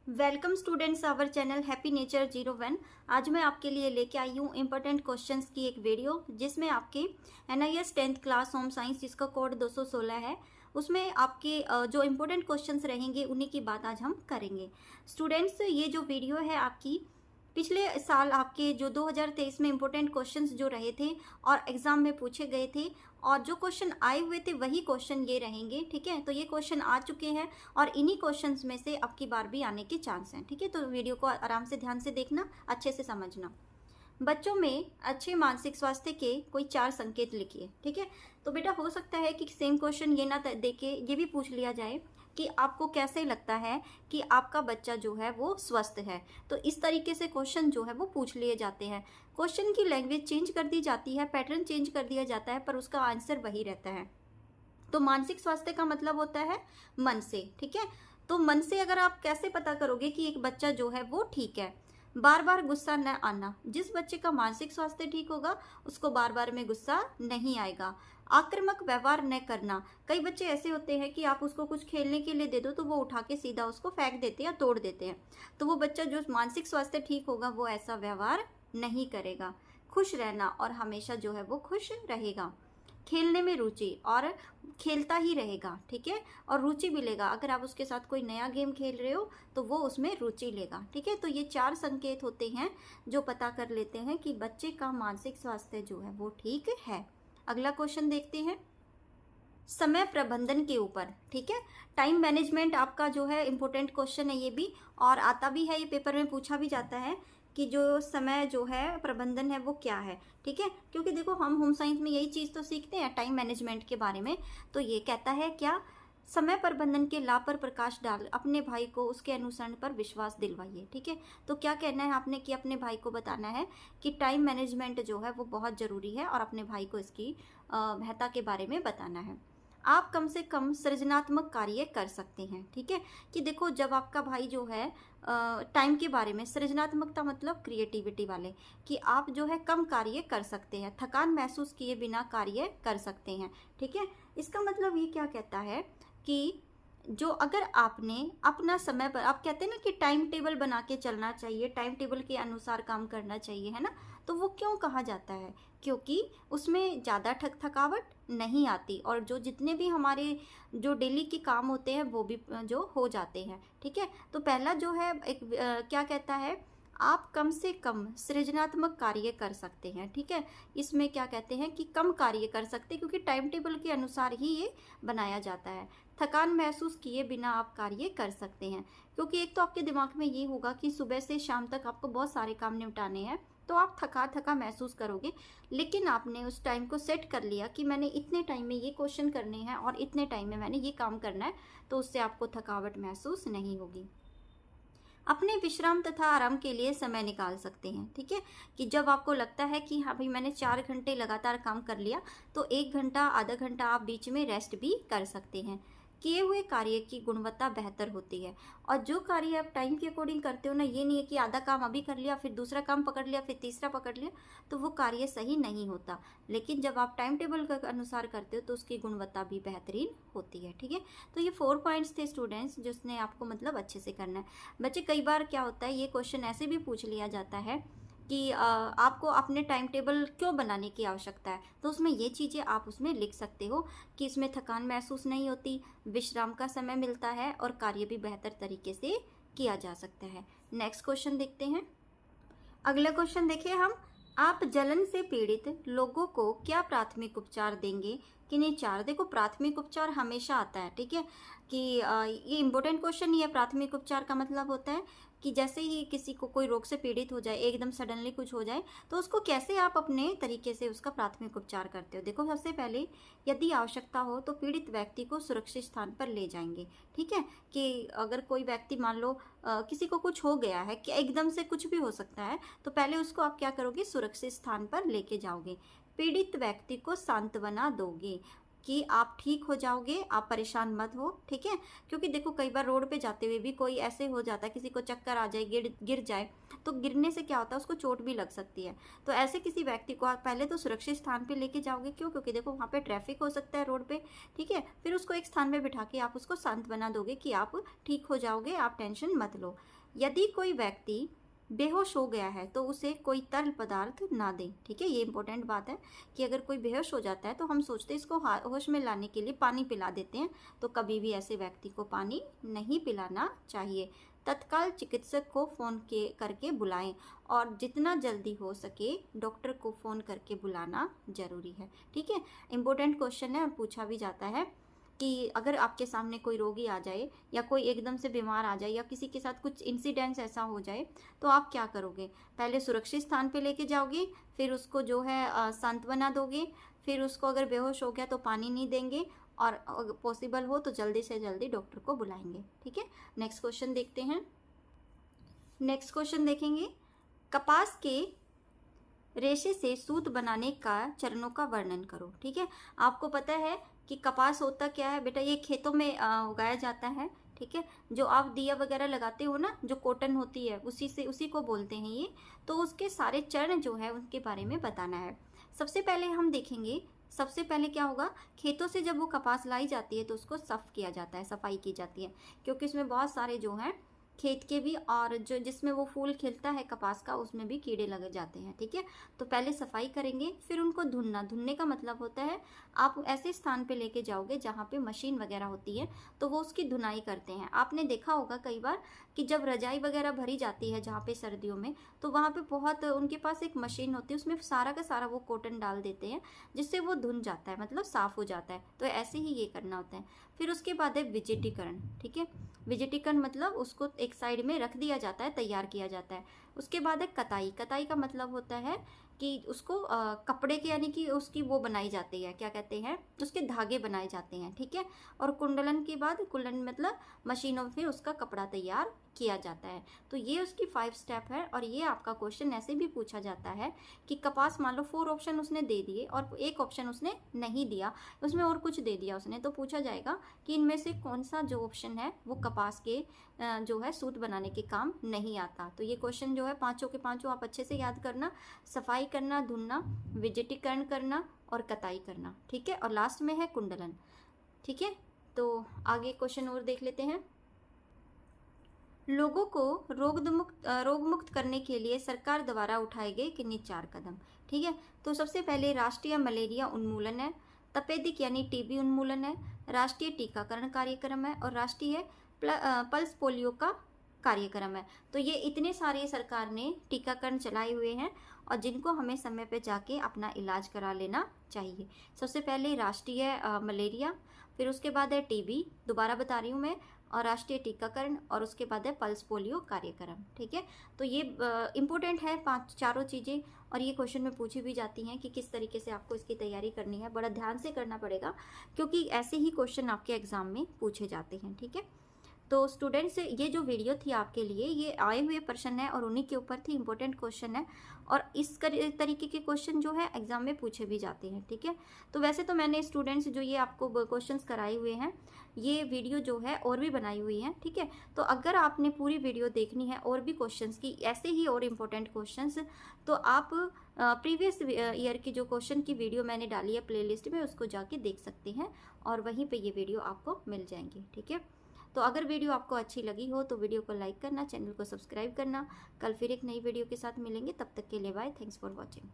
Welcome students our channel happy nature 01। आज मैं आपके लिए लेके आई हूँ इम्पोर्टेंट क्वेश्चंस की एक वीडियो जिसमें आपके NIS 10th class home science जिसका कोड 216 है उसमें आपके जो इम्पोर्टेंट क्वेश्चंस रहेंगे उन्हीं की बात आज हम करेंगे। स्टूडेंट्स, ये जो वीडियो है आपकी पिछले साल आपके जो 2023 में इम्पोर्टेंट क्वेश्चंस जो रहे थे और एग्ज़ाम में पूछे गए थे और जो क्वेश्चन आए हुए थे वही क्वेश्चन ये रहेंगे। ठीक है, तो ये क्वेश्चन आ चुके हैं और इन्हीं क्वेश्चंस में से अब की बार भी आने के चांस हैं। ठीक है, तो वीडियो को आराम से ध्यान से देखना, अच्छे से समझना। बच्चों में अच्छे मानसिक स्वास्थ्य के कोई 4 संकेत लिखिए। ठीक है, तो बेटा हो सकता है कि सेम क्वेश्चन ये ना देके ये भी पूछ लिया जाए कि आपको कैसे लगता है कि आपका बच्चा जो है वो स्वस्थ है। तो इस तरीके से क्वेश्चन जो है वो पूछ लिए जाते हैं। क्वेश्चन की लैंग्वेज चेंज कर दी जाती है, पैटर्न चेंज कर दिया जाता है, पर उसका आंसर वही रहता है। तो मानसिक स्वास्थ्य का मतलब होता है मन से। ठीक है, तो मन से अगर आप कैसे पता करोगे कि एक बच्चा जो है वो ठीक है? बार बार गुस्सा न आना। जिस बच्चे का मानसिक स्वास्थ्य ठीक होगा उसको बार बार में गुस्सा नहीं आएगा। आक्रामक व्यवहार न करना। कई बच्चे ऐसे होते हैं कि आप उसको कुछ खेलने के लिए दे दो तो वो उठा के सीधा उसको फेंक देते हैं या तोड़ देते हैं। तो वो बच्चा जो मानसिक स्वास्थ्य ठीक होगा वो ऐसा व्यवहार नहीं करेगा। खुश रहना और हमेशा जो है वो खुश रहेगा। खेलने में रुचि और खेलता ही रहेगा। ठीक है, और रुचि भी लेगा। अगर आप उसके साथ कोई नया गेम खेल रहे हो तो वो उसमें रुचि लेगा। ठीक है, तो ये 4 संकेत होते हैं जो पता कर लेते हैं कि बच्चे का मानसिक स्वास्थ्य जो है वो ठीक है। अगला क्वेश्चन देखते हैं समय प्रबंधन के ऊपर। ठीक है, टाइम मैनेजमेंट आपका जो है इम्पोर्टेंट क्वेश्चन है ये भी, और आता भी है, ये पेपर में पूछा भी जाता है कि जो समय जो है प्रबंधन है वो क्या है। ठीक है, क्योंकि देखो हम होम साइंस में यही चीज़ तो सीखते हैं टाइम मैनेजमेंट के बारे में। तो ये कहता है क्या, समय प्रबंधन के लाभ पर प्रकाश डाल अपने भाई को उसके अनुसरण पर विश्वास दिलवाइए। ठीक है, तो क्या कहना है आपने कि अपने भाई को बताना है कि टाइम मैनेजमेंट जो है वो बहुत ज़रूरी है और अपने भाई को इसकी महत्ता के बारे में बताना है। आप कम से कम सृजनात्मक कार्य कर सकते हैं। ठीक है, कि देखो जब आपका भाई जो है टाइम के बारे में, सृजनात्मकता मतलब क्रिएटिविटी वाले, कि आप जो है कम कार्य कर सकते हैं, थकान महसूस किए बिना कार्य कर सकते हैं। ठीक है, इसका मतलब ये क्या कहता है कि जो अगर आपने अपना समय पर, आप कहते हैं ना कि टाइम टेबल बना के चलना चाहिए, टाइम टेबल के अनुसार काम करना चाहिए, है ना, तो वो क्यों कहा जाता है? क्योंकि उसमें ज़्यादा थकावट नहीं आती और जो जितने भी हमारे जो डेली के काम होते हैं वो भी जो हो जाते हैं। ठीक है, तो पहला जो है एक क्या कहता है, आप कम से कम सृजनात्मक कार्य कर सकते हैं। ठीक है, इसमें क्या कहते हैं कि कम कार्य कर सकते हैं क्योंकि टाइम टेबल के अनुसार ही ये बनाया जाता है। थकान महसूस किए बिना आप कार्य कर सकते हैं, क्योंकि एक तो आपके दिमाग में ये होगा कि सुबह से शाम तक आपको बहुत सारे काम निपटाने हैं तो आप थका थका महसूस करोगे, लेकिन आपने उस टाइम को सेट कर लिया कि मैंने इतने टाइम में ये क्वेश्चन करने हैं और इतने टाइम में मैंने ये काम करना है, तो उससे आपको थकावट महसूस नहीं होगी। अपने विश्राम तथा आराम के लिए समय निकाल सकते हैं। ठीक है, कि जब आपको लगता है कि हाँ भाई मैंने 4 घंटे लगातार काम कर लिया तो 1 घंटा आधा घंटा आप बीच में रेस्ट भी कर सकते हैं। किए हुए कार्य की गुणवत्ता बेहतर होती है, और जो कार्य आप टाइम के अकॉर्डिंग करते हो ना, ये नहीं है कि आधा काम अभी कर लिया फिर दूसरा काम पकड़ लिया फिर तीसरा पकड़ लिया, तो वो कार्य सही नहीं होता। लेकिन जब आप टाइम टेबल के अनुसार करते हो तो उसकी गुणवत्ता भी बेहतरीन होती है। ठीक है, तो ये 4 पॉइंट्स थे स्टूडेंट्स जिसने आपको मतलब अच्छे से करना है। बच्चे कई बार क्या होता है, ये क्वेश्चन ऐसे भी पूछ लिया जाता है कि आपको अपने टाइम टेबल क्यों बनाने की आवश्यकता है, तो उसमें ये चीज़ें आप उसमें लिख सकते हो कि इसमें थकान महसूस नहीं होती, विश्राम का समय मिलता है और कार्य भी बेहतर तरीके से किया जा सकता है। नेक्स्ट क्वेश्चन देखते हैं। अगला क्वेश्चन देखिए हम, आप जलन से पीड़ित लोगों को क्या प्राथमिक उपचार देंगे? किन्हीं 4, देखो प्राथमिक उपचार हमेशा आता है। ठीक है, कि ये इंपॉर्टेंट क्वेश्चन ही है। प्राथमिक उपचार का मतलब होता है कि जैसे ही किसी को कोई रोग से पीड़ित हो जाए, एकदम सडनली कुछ हो जाए, तो उसको कैसे आप अपने तरीके से उसका प्राथमिक उपचार करते हो। देखो सबसे पहले यदि आवश्यकता हो तो पीड़ित व्यक्ति को सुरक्षित स्थान पर ले जाएंगे। ठीक है, कि अगर कोई व्यक्ति मान लो किसी को कुछ हो गया है, कि एकदम से कुछ भी हो सकता है, तो पहले उसको आप क्या करोगे, सुरक्षित स्थान पर लेके जाओगे। पीड़ित व्यक्ति को सांत्वना दोगे। कि आप ठीक हो जाओगे, आप परेशान मत हो, ठीक है। क्योंकि देखो कई बार रोड पे जाते हुए भी कोई ऐसे हो जाता है, किसी को चक्कर आ जाए, गिर जाए, तो गिरने से क्या होता है, उसको चोट भी लग सकती है। तो ऐसे किसी व्यक्ति को आप पहले तो सुरक्षित स्थान पे लेके जाओगे, क्यों? क्योंकि देखो वहाँ पे ट्रैफिक हो सकता है रोड पे, ठीक है। फिर उसको एक स्थान में बिठा के आप उसको शांत बना दोगे कि आप ठीक हो जाओगे, आप टेंशन मत लो। यदि कोई व्यक्ति बेहोश हो गया है तो उसे कोई तरल पदार्थ ना दें, ठीक है। ये इंपॉर्टेंट बात है कि अगर कोई बेहोश हो जाता है तो हम सोचते हैं इसको होश में लाने के लिए पानी पिला देते हैं, तो कभी भी ऐसे व्यक्ति को पानी नहीं पिलाना चाहिए। तत्काल चिकित्सक को फ़ोन करके बुलाएं और जितना जल्दी हो सके डॉक्टर को फ़ोन करके बुलाना ज़रूरी है, ठीक है। इंपॉर्टेंट क्वेश्चन है और पूछा भी जाता है कि अगर आपके सामने कोई रोगी आ जाए या कोई एकदम से बीमार आ जाए या किसी के साथ कुछ इंसिडेंट्स ऐसा हो जाए तो आप क्या करोगे? पहले सुरक्षित स्थान पे लेके जाओगे, फिर उसको जो है सांत्वना दोगे, फिर उसको अगर बेहोश हो गया तो पानी नहीं देंगे और पॉसिबल हो तो जल्दी से जल्दी डॉक्टर को बुलाएंगे, ठीक है। नेक्स्ट क्वेश्चन देखते हैं। नेक्स्ट क्वेश्चन देखेंगे, कपास के रेशे से सूत बनाने का चरणों का वर्णन करो, ठीक है। आपको पता है कि कपास होता क्या है बेटा, ये खेतों में उगाया जाता है, ठीक है। जो आप दिया वगैरह लगाते हो ना, जो कॉटन होती है उसी को बोलते हैं ये। तो उसके सारे चरण जो है उनके बारे में बताना है। सबसे पहले हम देखेंगे, सबसे पहले क्या होगा, खेतों से जब वो कपास लाई जाती है तो उसको साफ किया जाता है, सफाई की जाती है, क्योंकि इसमें बहुत सारे जो हैं खेत के भी और जो जिसमें वो फूल खिलता है कपास का उसमें भी कीड़े लग जाते हैं, ठीक है। तो पहले सफाई करेंगे, फिर उनको धुनना। धुनने का मतलब होता है आप ऐसे स्थान पे लेके जाओगे जहाँ पे मशीन वगैरह होती है तो वो उसकी धुनाई करते हैं। आपने देखा होगा कई बार कि जब रजाई वगैरह भरी जाती है जहाँ पे सर्दियों में, तो वहाँ पे बहुत उनके पास एक मशीन होती है, उसमें सारा का सारा वो कॉटन डाल देते हैं जिससे वो धुन जाता है, मतलब साफ़ हो जाता है। तो ऐसे ही ये करना होता है। फिर उसके बाद है विजिटीकरण, ठीक है। विजिटीकरण मतलब उसको एक साइड में रख दिया जाता है, तैयार किया जाता है। उसके बाद है कताई। कताई का मतलब होता है कि उसको कपड़े के यानी कि उसकी वो बनाई जाती है, क्या कहते हैं, उसके धागे बनाए जाते हैं, ठीक है। और कुंडलन के बाद, कुंडलन मतलब मशीनों में उसका कपड़ा तैयार किया जाता है। तो ये उसकी 5 स्टेप है। और ये आपका क्वेश्चन ऐसे भी पूछा जाता है कि कपास, मान लो 4 ऑप्शन उसने दे दिए और एक ऑप्शन उसने नहीं दिया, उसमें और कुछ दे दिया उसने, तो पूछा जाएगा कि इनमें से कौन सा जो ऑप्शन है वो कपास के जो है सूत बनाने के काम नहीं आता। तो ये क्वेश्चन जो है पांचों के पांचों आप अच्छे से याद करना, सफाई करना, धुनना, विजिटीकरण करना और कताई करना, ठीक है। और लास्ट में है कुंडलन, ठीक है। तो आगे क्वेश्चन और देख लेते हैं। लोगों को रोग मुक्त करने के लिए सरकार द्वारा उठाए गए किन्हीं 4 कदम, ठीक है। तो सबसे पहले राष्ट्रीय मलेरिया उन्मूलन है, तपेदिक यानी टीबी उन्मूलन है, राष्ट्रीय टीकाकरण कार्यक्रम है और राष्ट्रीय पल्स पोलियो का कार्यक्रम है। तो ये इतने सारे सरकार ने टीकाकरण चलाए हुए हैं और जिनको हमें समय पे जाके अपना इलाज करा लेना चाहिए। सबसे पहले राष्ट्रीय मलेरिया, फिर उसके बाद है टीबी, दोबारा बता रही हूँ मैं, और राष्ट्रीय टीकाकरण, और उसके बाद है पल्स पोलियो कार्यक्रम, ठीक है। तो ये इम्पोर्टेंट है चारों चीज़ें, और ये क्वेश्चन में पूछी भी जाती हैं कि किस तरीके से आपको इसकी तैयारी करनी है। बड़ा ध्यान से करना पड़ेगा क्योंकि ऐसे ही क्वेश्चन आपके एग्जाम में पूछे जाते हैं, ठीक है। तो स्टूडेंट्स, ये जो वीडियो थी आपके लिए, ये आए हुए प्रश्न है और उन्हीं के ऊपर थी, इंपॉर्टेंट क्वेश्चन है और इस तरीके के क्वेश्चन जो है एग्जाम में पूछे भी जाते हैं, ठीक है। तो वैसे तो मैंने स्टूडेंट्स जो ये आपको क्वेश्चंस कराए हुए हैं, ये वीडियो जो है और भी बनाई हुई है, ठीक है। तो अगर आपने पूरी वीडियो देखनी है और भी क्वेश्चंस की, ऐसे ही और इम्पोर्टेंट क्वेश्चंस, तो आप प्रीवियस ईयर की जो क्वेश्चन की वीडियो मैंने डाली है प्लेलिस्ट में, उसको जाके देख सकते हैं और वहीं पे ये वीडियो आपको मिल जाएंगी, ठीक है। तो अगर वीडियो आपको अच्छी लगी हो तो वीडियो को लाइक करना, चैनल को सब्सक्राइब करना। कल फिर एक नई वीडियो के साथ मिलेंगे, तब तक के लिए बाय, थैंक्स फॉर वॉचिंग।